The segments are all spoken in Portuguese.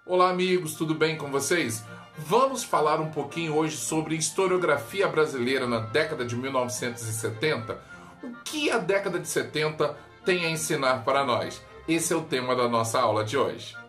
Olá amigos, tudo bem com vocês? Vamos falar um pouquinho hoje sobre historiografia brasileira na década de 1970. O que a década de 70 tem a ensinar para nós? Esse é o tema da nossa aula de hoje.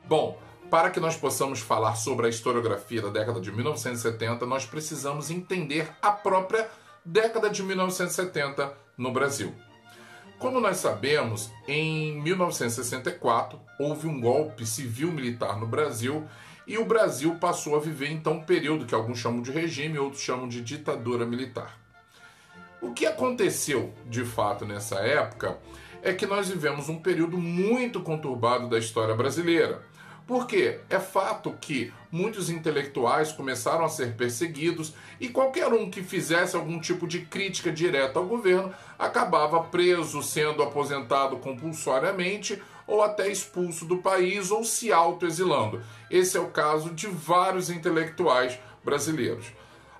Bom, para que nós possamos falar sobre a historiografia da década de 1970, nós precisamos entender a própria década de 1970 no Brasil. Como nós sabemos, em 1964 houve um golpe civil-militar no Brasil e o Brasil passou a viver então um período que alguns chamam de regime, outros chamam de ditadura militar. O que aconteceu de fato nessa época é que nós vivemos um período muito conturbado da história brasileira. Por quê? É fato que muitos intelectuais começaram a ser perseguidos e qualquer um que fizesse algum tipo de crítica direta ao governo acabava preso, sendo aposentado compulsoriamente ou até expulso do país ou se autoexilando. Esse é o caso de vários intelectuais brasileiros.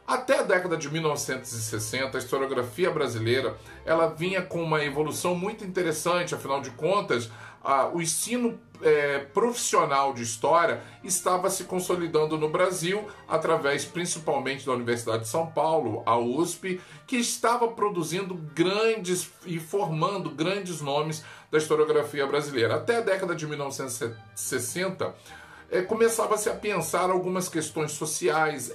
Até a década de 1960, a historiografia brasileira ela vinha com uma evolução muito interessante, afinal de contas, o ensino profissional de história estava se consolidando no Brasil, através principalmente da Universidade de São Paulo, a USP, que estava produzindo grandes e formando grandes nomes da historiografia brasileira. Até a década de 1960, começava-se a pensar algumas questões sociais,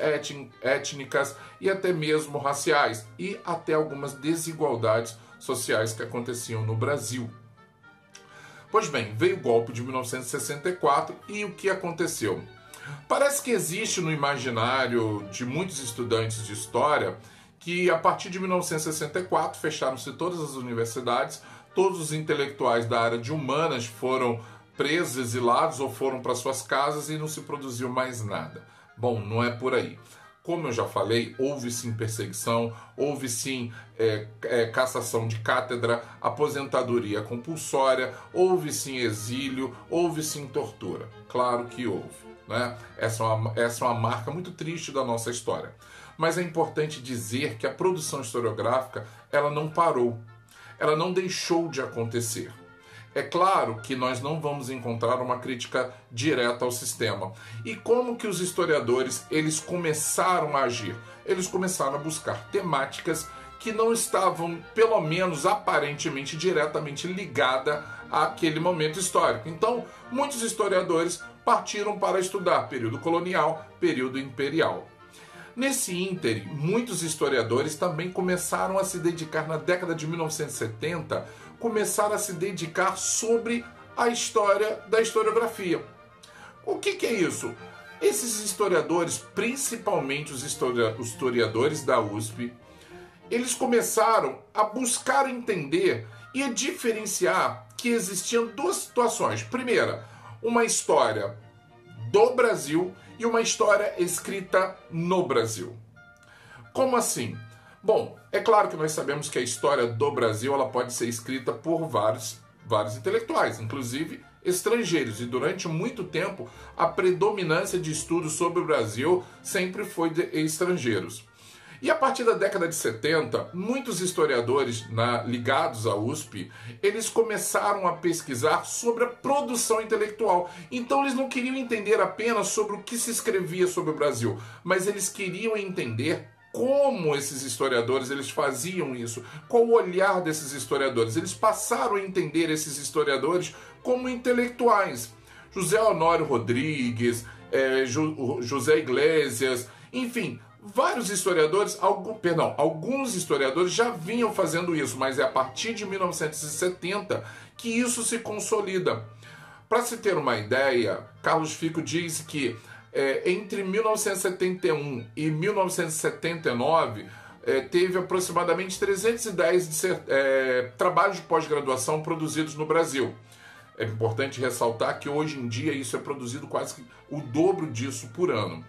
étnicas e até mesmo raciais, e até algumas desigualdades sociais que aconteciam no Brasil. Pois bem, veio o golpe de 1964 e o que aconteceu? Parece que existe no imaginário de muitos estudantes de história que a partir de 1964 fecharam-se todas as universidades, todos os intelectuais da área de humanas foram presos, exilados ou foram para suas casas e não se produziu mais nada. Bom, não é por aí. Como eu já falei, houve sim perseguição, houve sim cassação de cátedra, aposentadoria compulsória, houve sim exílio, houve sim tortura. Claro que houve, né? Essa é uma marca muito triste da nossa história. Mas é importante dizer que a produção historiográfica ela não parou, ela não deixou de acontecer. É claro que nós não vamos encontrar uma crítica direta ao sistema. E como que os historiadores eles começaram a agir? Eles começaram a buscar temáticas que não estavam, pelo menos aparentemente, diretamente ligadas àquele momento histórico. Então, muitos historiadores partiram para estudar período colonial, período imperial. Nesse ínterim, muitos historiadores também começaram a se dedicar, na década de 1970, começaram a se dedicar sobre a história da historiografia. O que é isso? Esses historiadores, principalmente os historiadores da USP, eles começaram a buscar entender e a diferenciar que existiam duas situações. Primeira, uma história do Brasil e uma história escrita no Brasil. Como assim? Bom, é claro que nós sabemos que a história do Brasil ela pode ser escrita por vários intelectuais, inclusive estrangeiros, e durante muito tempo a predominância de estudos sobre o Brasil sempre foi de estrangeiros. E a partir da década de 70, muitos historiadores ligados à USP, eles começaram a pesquisar sobre a produção intelectual. Então eles não queriam entender apenas sobre o que se escrevia sobre o Brasil, mas eles queriam entender como esses historiadores eles faziam isso, qual o olhar desses historiadores. Eles passaram a entender esses historiadores como intelectuais. José Honório Rodrigues, José Iglesias, enfim, vários historiadores, alguns historiadores já vinham fazendo isso, mas é a partir de 1970 que isso se consolida. Para se ter uma ideia, Carlos Fico diz que entre 1971 e 1979 teve aproximadamente 310 trabalhos de pós-graduação produzidos no Brasil. É importante ressaltar que hoje em dia isso é produzido quase o dobro disso por ano.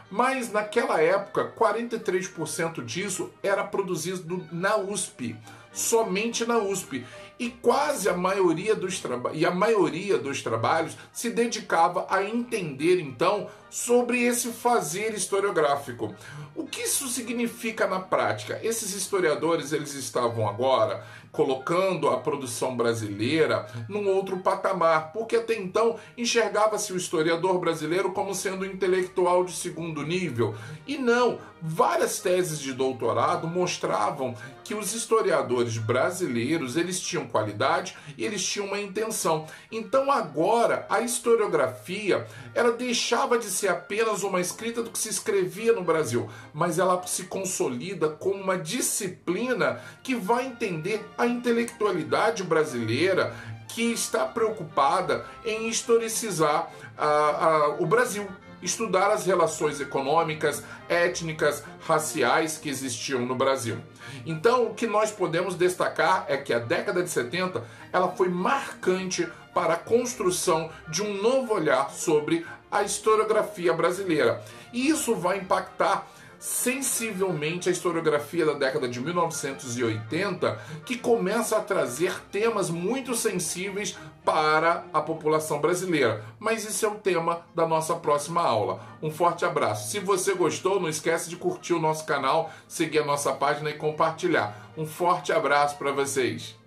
Mas naquela época, 43% disso era produzido na USP, somente na USP. E quase a maioria dos trabalhos se dedicava a entender, então, sobre esse fazer historiográfico. O que isso significa na prática? Esses historiadores, eles estavam agora colocando a produção brasileira num outro patamar, porque até então enxergava-se o historiador brasileiro como sendo um intelectual de segundo nível. E não, várias teses de doutorado mostravam que os historiadores brasileiros, eles tinham qualidade e eles tinham uma intenção. Então agora a historiografia, ela deixava de ser apenas uma escrita do que se escrevia no Brasil, mas ela se consolida como uma disciplina que vai entender a intelectualidade brasileira, que está preocupada em historicizar o Brasil, estudar as relações econômicas, étnicas, raciais que existiam no Brasil. Então, o que nós podemos destacar é que a década de 70 ela foi marcante para a construção de um novo olhar sobre a historiografia brasileira. E isso vai impactar sensivelmente a historiografia da década de 1980, que começa a trazer temas muito sensíveis para a população brasileira. Mas isso é o tema da nossa próxima aula. Um forte abraço. Se você gostou, não esquece de curtir o nosso canal, seguir a nossa página e compartilhar. Um forte abraço para vocês.